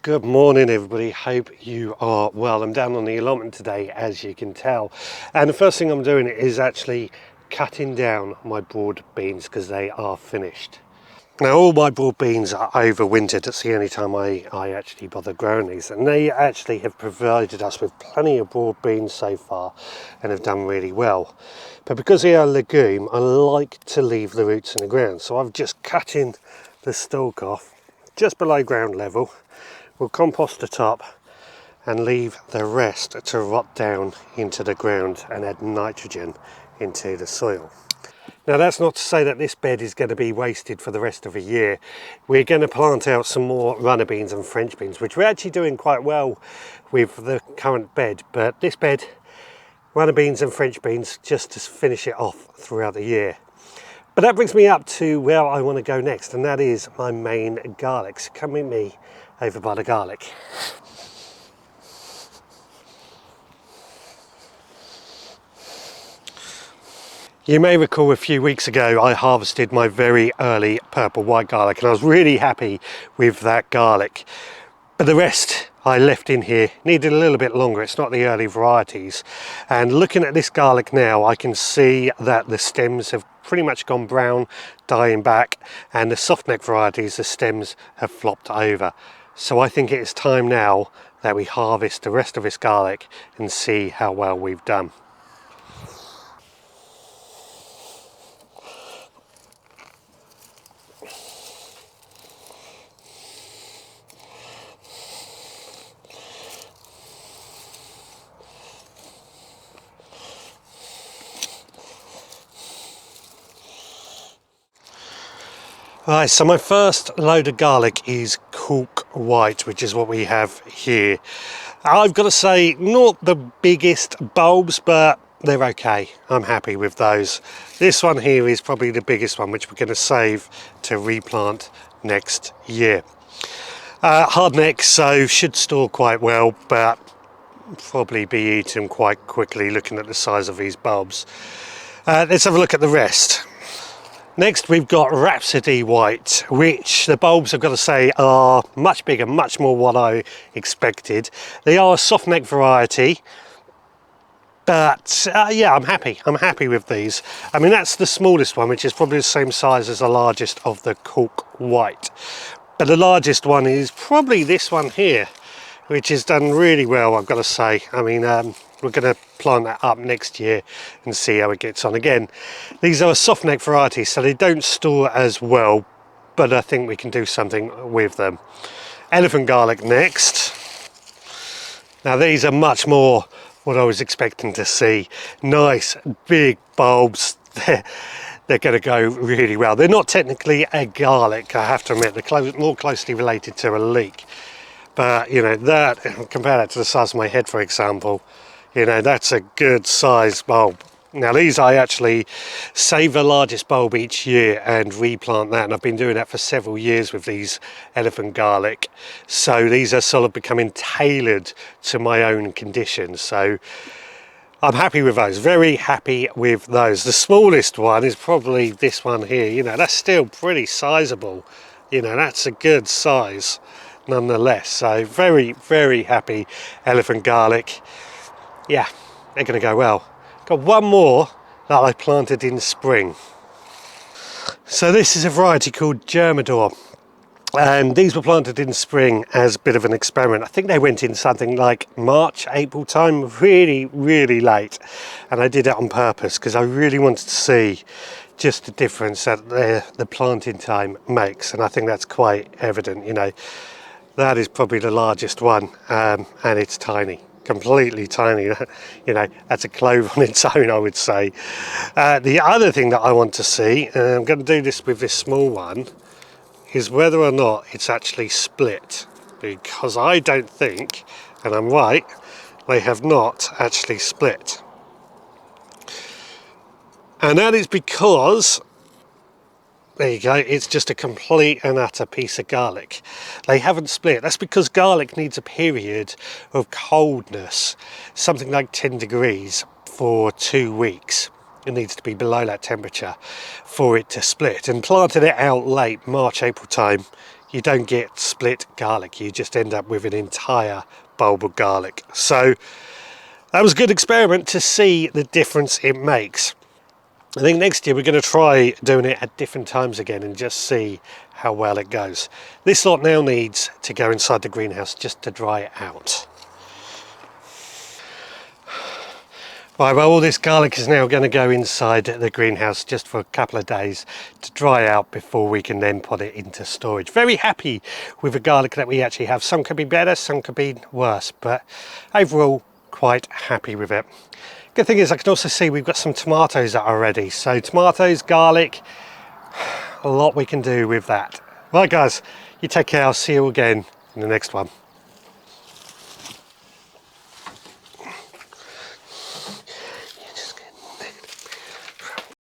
Good morning everybody, hope you are well. I'm down on the allotment today, as you can tell, and the first thing I'm doing is actually cutting down my broad beans because they are finished. Now all my broad beans are overwintered. It's the only time I actually bother growing these, and they actually have provided us with plenty of broad beans so far and have done really well. But because they are a legume, I like to leave the roots in the ground, so I've just cutting the stalk off just below ground level. We'll compost the top and leave the rest to rot down into the ground and add nitrogen into the soil. Now that's not to say that this bed is going to be wasted for the rest of the year. We're going to plant out some more runner beans and French beans, which we're actually doing quite well with the current bed, but this bed, runner beans and French beans, just to finish it off throughout the year. But that brings me up to where I want to go next, and that is my main garlic. So come with me over by the garlic. You may recall a few weeks ago I harvested my very early purple white garlic, and I was really happy with that garlic. But the rest I left in here needed a little bit longer. It's not the early varieties. And looking at this garlic now, I can see that the stems have pretty much gone brown, dying back, and the soft neck varieties, the stems have flopped over. So I think it is time now that we harvest the rest of this garlic and see how well we've done. Right, so my first load of garlic is Cork White, which is what we have here. I've got to say, not the biggest bulbs, but they're okay. I'm happy with those. This one here is probably the biggest one, which we're going to save to replant next year. Hard neck, so should store quite well, but probably be eaten quite quickly looking at the size of these bulbs. Let's have a look at the rest. Next we've got Rhapsody White, which the bulbs, I've got to say, are much bigger, much more what I expected. They are a soft neck variety, but yeah, I'm happy with these. I mean, that's the smallest one, which is probably the same size as the largest of the Cork White. But the largest one is probably this one here, which has done really well, I've got to say. I mean, we're going to plant that up next year and see how it gets on. Again, these are a soft neck variety, so they don't store as well, but I think we can do something with them. Elephant garlic next. Now these are much more what I was expecting to see. Nice big bulbs. They're going to go really well. They're not technically a garlic, I have to admit. They're more closely related to a leek. But, you know, that, compare that to the size of my head, for example, you know, that's a good size bulb. Now these I actually save the largest bulb each year and replant that, and I've been doing that for several years with these elephant garlic. So these are sort of becoming tailored to my own conditions. So I'm happy with those, very happy with those. The smallest one is probably this one here. You know, that's still pretty sizable. You know, that's a good size nonetheless. So very, very happy elephant garlic. Yeah, they're going to go well. Got one more that I planted in spring. So this is a variety called Germador, and these were planted in spring as a bit of an experiment. I think they went in something like March, April time, really, really late. And I did it on purpose because I really wanted to see just the difference that the planting time makes. And I think that's quite evident, you know. That is probably the largest one, and it's tiny. Completely tiny. You know, that's a clove on its own, I would say. The other thing that I want to see, and I'm going to do this with this small one, is whether or not it's actually split, because I don't think, and I'm right, they have not actually split. And that is because, there you go, it's just a complete and utter piece of garlic. They haven't split. That's because garlic needs a period of coldness, something like 10 degrees for 2 weeks. It needs to be below that temperature for it to split. And planting it out late, March, April time, you don't get split garlic. You just end up with an entire bulb of garlic. So that was a good experiment to see the difference it makes. I think next year we're going to try doing it at different times again and just see how well it goes. This lot now needs to go inside the greenhouse just to dry it out. Right, well, all this garlic is now going to go inside the greenhouse just for a couple of days to dry out before we can then put it into storage. Very happy with the garlic that we actually have. Some could be better, some could be worse, but overall quite happy with it. Good thing is I can also see we've got some tomatoes that are ready. So tomatoes, garlic, a lot we can do with that. Right guys, you take care. I'll see you again in the next one.